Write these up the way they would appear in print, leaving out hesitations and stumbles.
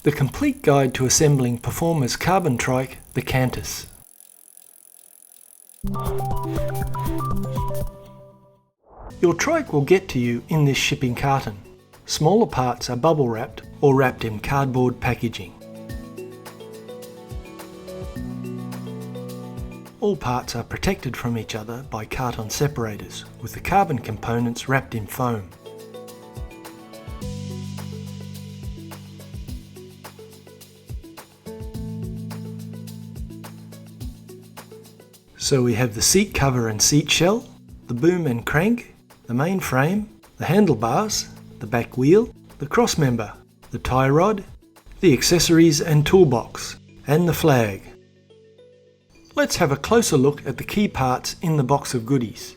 The complete guide to assembling Performer's carbon trike, the Cantus. Your trike will get to you in this shipping carton. Smaller parts are bubble wrapped or wrapped in cardboard packaging. All parts are protected from each other by carton separators, with the carbon components wrapped in foam. So we have the seat cover and seat shell, the boom and crank, the main frame, the handlebars, the back wheel, the cross member, the tie rod, the accessories and toolbox, and the flag. Let's have a closer look at the key parts in the box of goodies.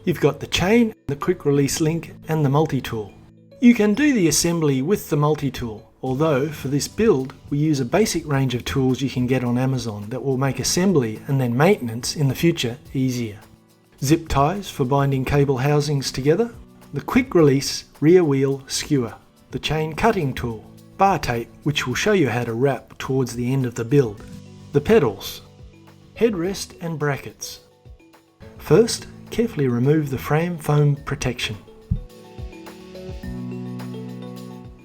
You've got the chain, the quick release link, and the multi-tool. You can do the assembly with the multi-tool, although for this build we use a basic range of tools you can get on Amazon that will make assembly and then maintenance in the future easier. Zip ties for binding cable housings together, the quick release rear wheel skewer, the chain cutting tool, bar tape which will show you how to wrap towards the end of the build, the pedals, headrest and brackets. First, carefully remove the frame foam protection.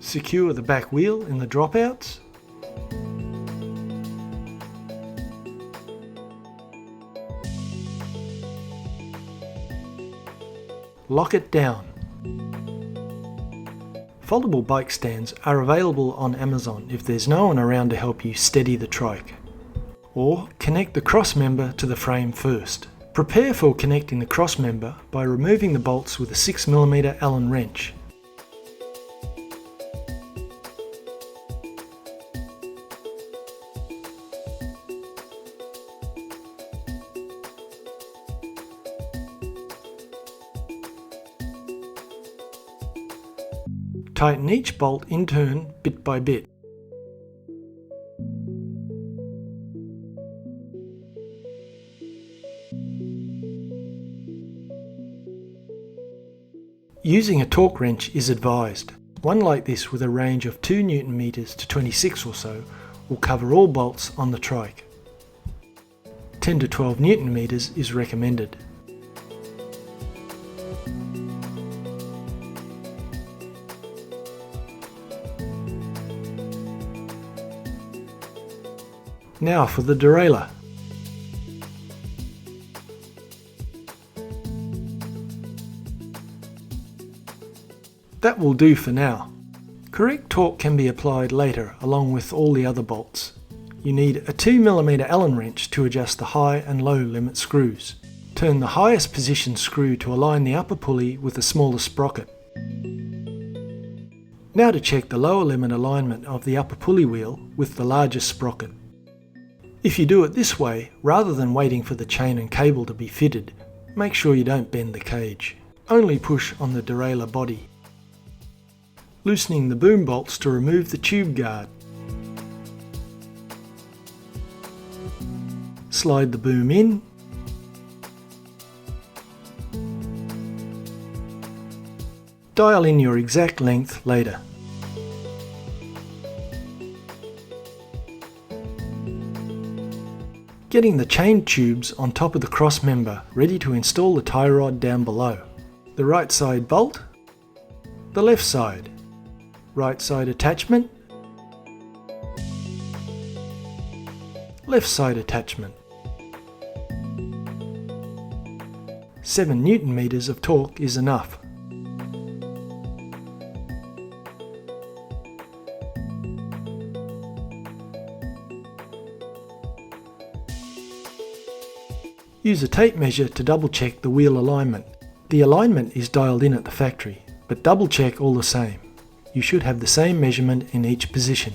Secure the back wheel in the dropouts. Lock it down. Foldable bike stands are available on Amazon if there's no one around to help you steady the trike. Or connect the cross member to the frame first. Prepare for connecting the cross member by removing the bolts with a 6mm Allen wrench. Tighten each bolt in turn, bit by bit. Using a torque wrench is advised. One like this with a range of 2 Nm to 26 or so will cover all bolts on the trike. 10 to 12 Nm is recommended. Now for the derailleur. That will do for now. Correct torque can be applied later along with all the other bolts. You need a 2mm Allen wrench to adjust the high and low limit screws. Turn the highest position screw to align the upper pulley with the smaller sprocket. Now to check the lower limit alignment of the upper pulley wheel with the largest sprocket. If you do it this way, rather than waiting for the chain and cable to be fitted, make sure you don't bend the cage. Only push on the derailleur body. Loosening the boom bolts to remove the tube guard. Slide the boom in. Dial in your exact length later. Getting the chain tubes on top of the cross member ready to install the tie rod down below. The right side bolt, the left side, right side attachment, left side attachment. 7 Nm of torque is enough. Use a tape measure to double check the wheel alignment. The alignment is dialed in at the factory, but double check all the same. You should have the same measurement in each position.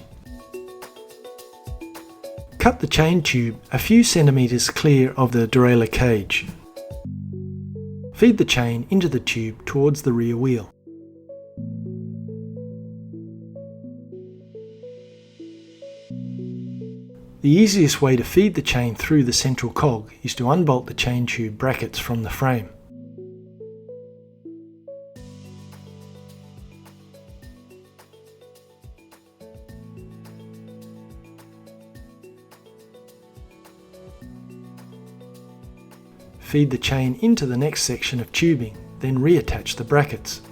Cut the chain tube a few centimeters clear of the derailleur cage. Feed the chain into the tube towards the rear wheel. The easiest way to feed the chain through the central cog is to unbolt the chain tube brackets from the frame. Feed the chain into the next section of tubing, then reattach the brackets.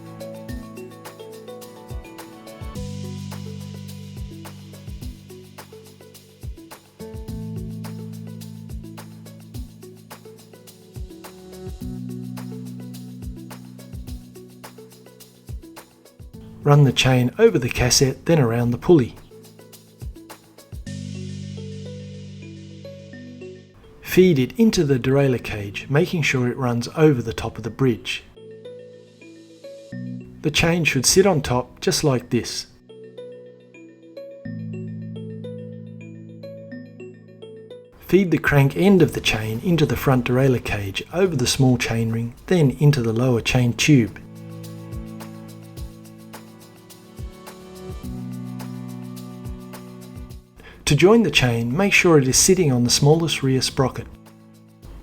Run the chain over the cassette, then around the pulley. Feed it into the derailleur cage, making sure it runs over the top of the bridge. The chain should sit on top just like this. Feed the crank end of the chain into the front derailleur cage over the small chainring, then into the lower chain tube. To join the chain, make sure it is sitting on the smallest rear sprocket.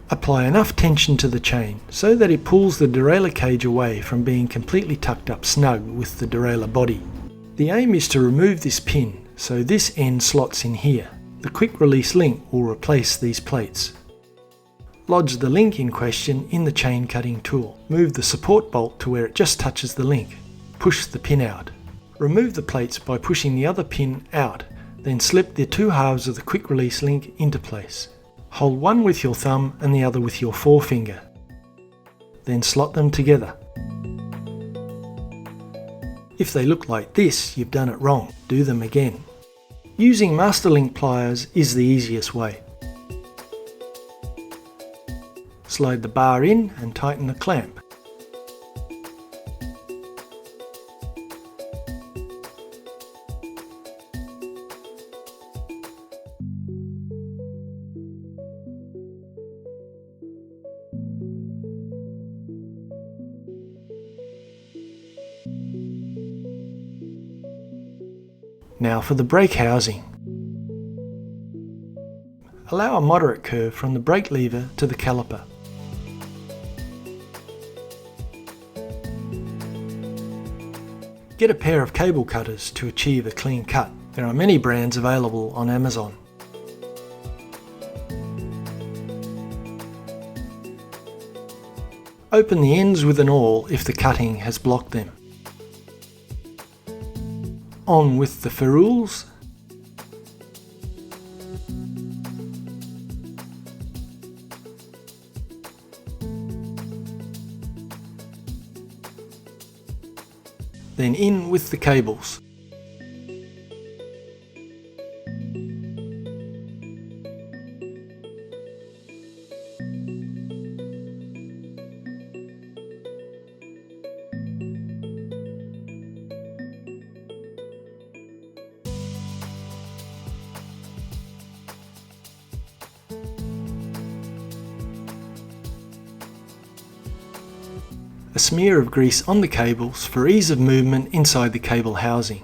Apply enough tension to the chain so that it pulls the derailleur cage away from being completely tucked up snug with the derailleur body. The aim is to remove this pin, so this end slots in here. The quick release link will replace these plates. Lodge the link in question in the chain cutting tool. Move the support bolt to where it just touches the link. Push the pin out. Remove the plates by pushing the other pin out. Then slip the two halves of the quick release link into place. Hold one with your thumb and the other with your forefinger. Then slot them together. If they look like this, you've done it wrong. Do them again. Using master link pliers is the easiest way. Slide the bar in and tighten the clamp. Now for the brake housing. Allow a moderate curve from the brake lever to the caliper. Get a pair of cable cutters to achieve a clean cut. There are many brands available on Amazon. Open the ends with an awl if the cutting has blocked them. On with the ferrules. Then in with the cables. A smear of grease on the cables for ease of movement inside the cable housing.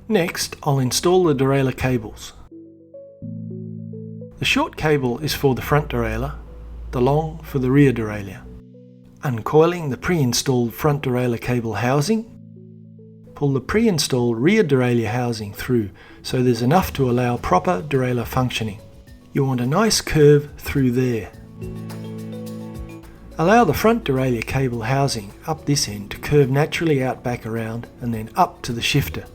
Next, I'll install the derailleur cables. The short cable is for the front derailleur, the long for the rear derailleur. Uncoiling the pre-installed front derailleur cable housing, pull the pre-installed rear derailleur housing through so there's enough to allow proper derailleur functioning. You want a nice curve through there. Allow the front derailleur cable housing up this end to curve naturally out back around and then up to the shifter.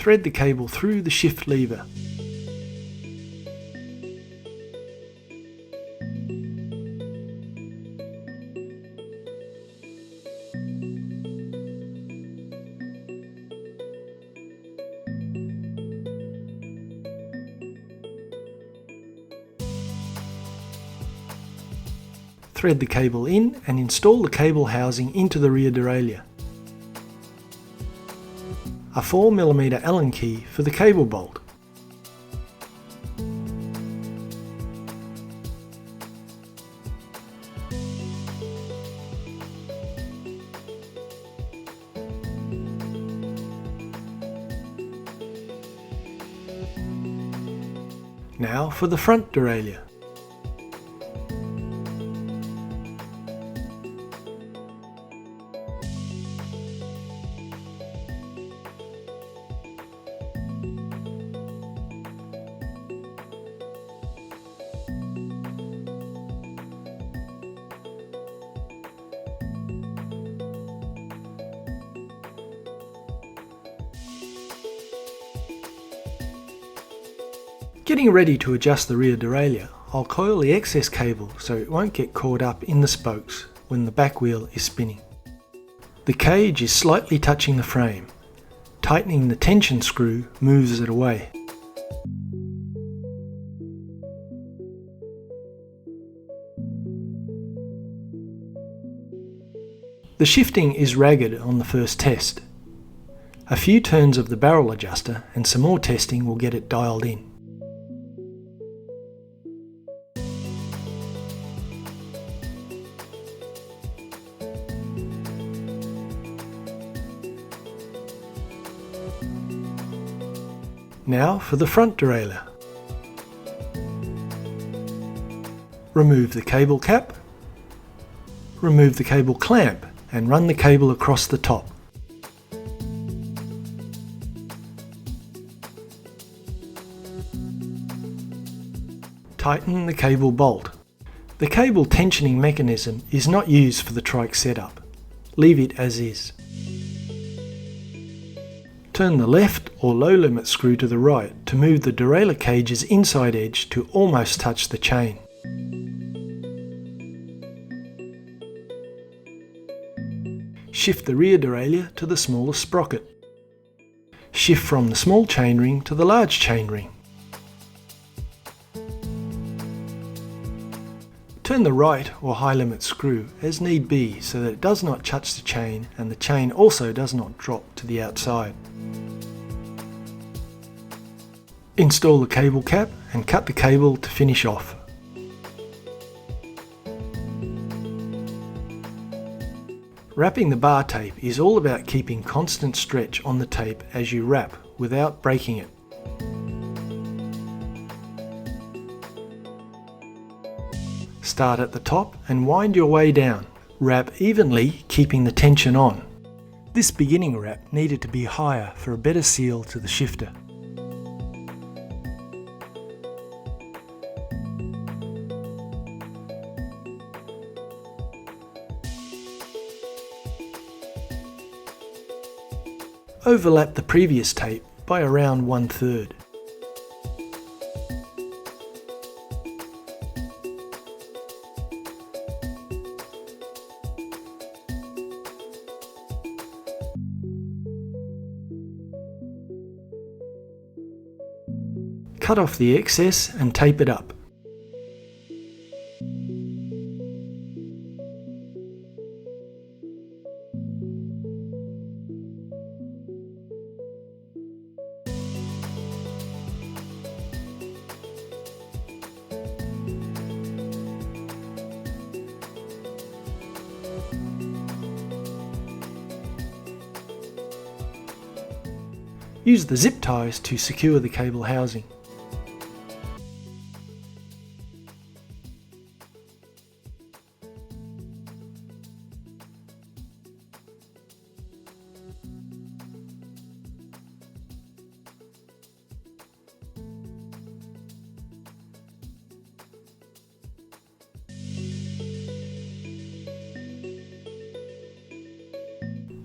Thread the cable through the shift lever. Thread the cable in and install the cable housing into the rear derailleur. A 4mm Allen key for the cable bolt. Now for the front derailleur. Getting ready to adjust the rear derailleur, I'll coil the excess cable so it won't get caught up in the spokes when the back wheel is spinning. The cage is slightly touching the frame. Tightening the tension screw moves it away. The shifting is ragged on the first test. A few turns of the barrel adjuster and some more testing will get it dialed in. Now for the front derailleur. Remove the cable cap, remove the cable clamp and run the cable across the top. Tighten the cable bolt. The cable tensioning mechanism is not used for the Trike setup. Leave it as is. Turn the left or low limit screw to the right to move the derailleur cage's inside edge to almost touch the chain. Shift the rear derailleur to the smaller sprocket. Shift from the small chainring to the large chainring. Turn the right or high limit screw as need be so that it does not touch the chain and the chain also does not drop to the outside. Install the cable cap and cut the cable to finish off. Wrapping the bar tape is all about keeping constant stretch on the tape as you wrap without breaking it. Start at the top and wind your way down. Wrap evenly, keeping the tension on. This beginning wrap needed to be higher for a better seal to the shifter. Overlap the previous tape by around 1/3. Cut off the excess and tape it up. Use the zip ties to secure the cable housing.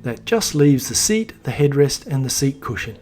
That just leaves the seat, the headrest and the seat cushion.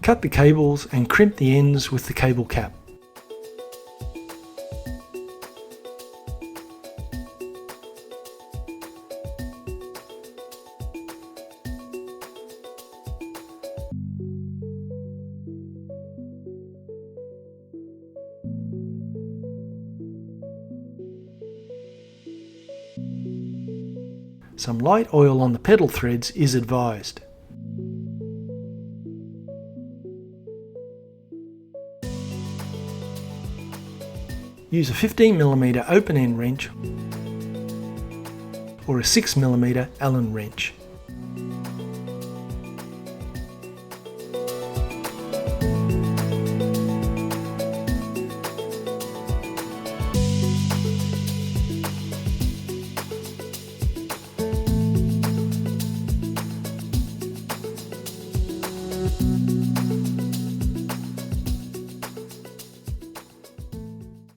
Cut the cables and crimp the ends with the cable cap. Some light oil on the pedal threads is advised. Use a 15mm open end wrench or a 6mm Allen wrench.